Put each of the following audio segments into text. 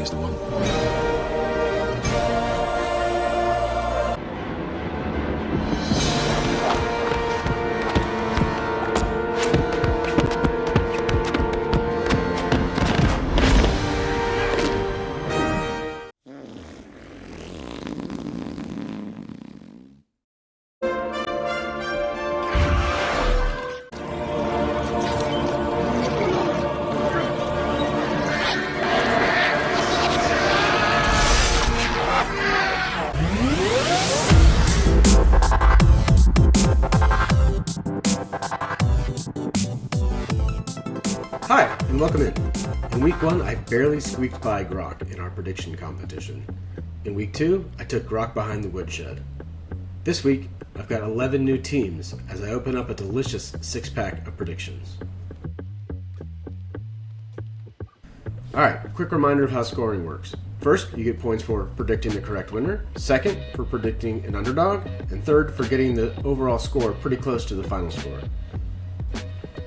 is the one. Hi, and welcome in. In week 1, I barely squeaked by Grok in our prediction competition. In week 2, I took Grok behind the woodshed. This week, I've got 11 new teams as I open up a delicious 6-pack of predictions. Alright, quick reminder of how scoring works. First, you get points for predicting the correct winner. Second, for predicting an underdog. And third, for getting the overall score pretty close to the final score.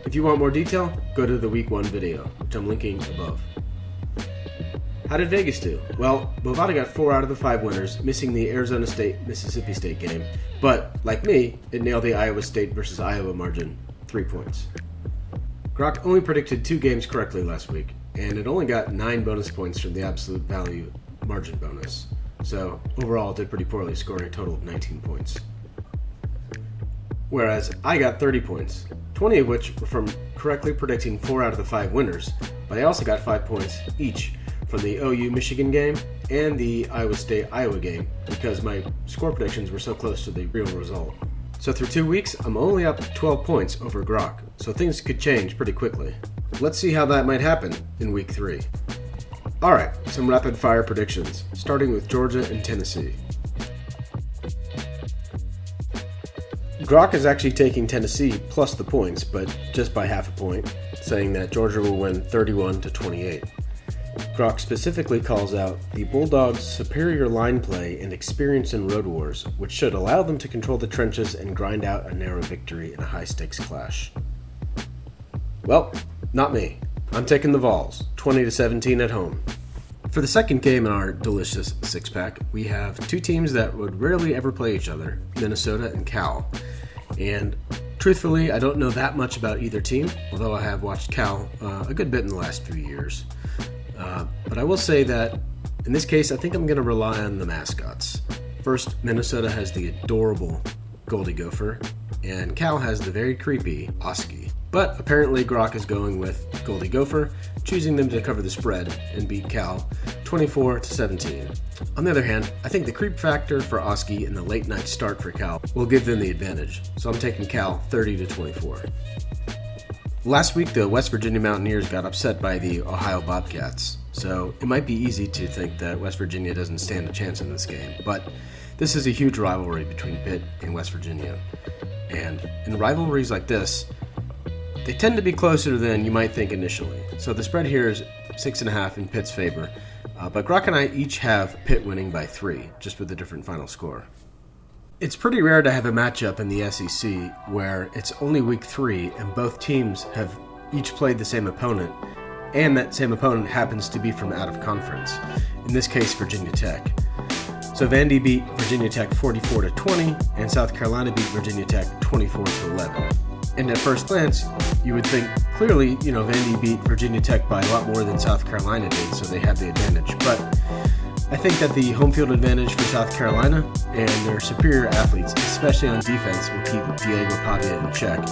If you want more detail, go to the week 1 video, which I'm linking above. How did Vegas do? Well, Bovada got 4 out of the 5 winners, missing the Arizona State-Mississippi State game, but, like me, it nailed the Iowa State versus Iowa margin, 3 points. Grok only predicted 2 games correctly last week, and it only got 9 bonus points from the absolute value margin bonus, so overall it did pretty poorly, scoring a total of 19 points. Whereas I got 30 points, 20 of which were from correctly predicting 4 out of the 5 winners, but I also got 5 points each from the OU-Michigan game and the Iowa State-Iowa game because my score predictions were so close to the real result. So through 2 weeks, I'm only up 12 points over Grok, so things could change pretty quickly. Let's see how that might happen in week 3. Alright, some rapid fire predictions, starting with Georgia and Tennessee. Grok is actually taking Tennessee plus the points, but just by half a point, saying that Georgia will win 31-28. Grok specifically calls out the Bulldogs' superior line play and experience in road wars, which should allow them to control the trenches and grind out a narrow victory in a high-stakes clash. Well, not me. I'm taking the Vols, 20-17 at home. For the second game in our delicious 6-pack, we have 2 teams that would rarely ever play each other, Minnesota and Cal. And truthfully, I don't know that much about either team, although I have watched Cal a good bit in the last few years. But I will say that in this case, I think I'm going to rely on the mascots. First, Minnesota has the adorable Goldie Gopher, and Cal has the very creepy Oski. But apparently Grok is going with Goldie Gopher, choosing them to cover the spread and beat Cal 24-17. On the other hand, I think the creep factor for Oski and the late night start for Cal will give them the advantage, so I'm taking Cal 30-24. Last week, the West Virginia Mountaineers got upset by the Ohio Bobcats, so it might be easy to think that West Virginia doesn't stand a chance in this game, but this is a huge rivalry between Pitt and West Virginia, and in rivalries like this, they tend to be closer than you might think initially. So the spread here is 6.5 in Pitt's favor, but Grok and I each have Pitt winning by 3, just with a different final score. It's pretty rare to have a matchup in the SEC where it's only week 3 and both teams have each played the same opponent, and that same opponent happens to be from out of conference, in this case Virginia Tech. So Vandy beat Virginia Tech 44-20, and South Carolina beat Virginia Tech 24-11. And at first glance, you would think, clearly, Vandy beat Virginia Tech by a lot more than South Carolina did, so they have the advantage. But I think that the home field advantage for South Carolina and their superior athletes, especially on defense, will keep Diego Pavia in check.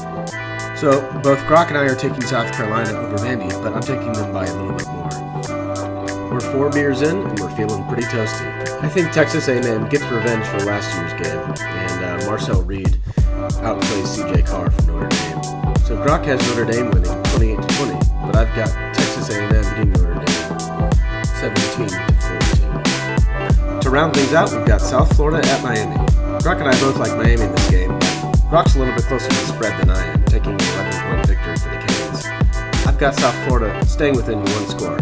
So both Grok and I are taking South Carolina over Vandy, but I'm taking them by a little bit more. We're 4 beers in, and we're feeling pretty toasty. I think Texas A&M gets revenge for last year's game, and Marcel Reed outplays CJ Carr from Notre Dame. So Grok has Notre Dame winning 28-20, but I've got Texas A&M beating Notre Dame 17-14. To round things out, we've got South Florida at Miami. Grok and I both like Miami in this game. Grok's a little bit closer to the spread than I am, taking an 11-point victory for the Canes. I've got South Florida staying within 1 score.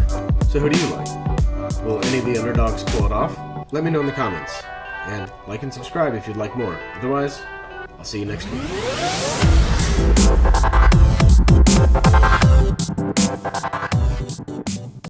So who do you like? Will any of the underdogs pull it off? Let me know in the comments. And like and subscribe if you'd like more. Otherwise, I'll see you next week.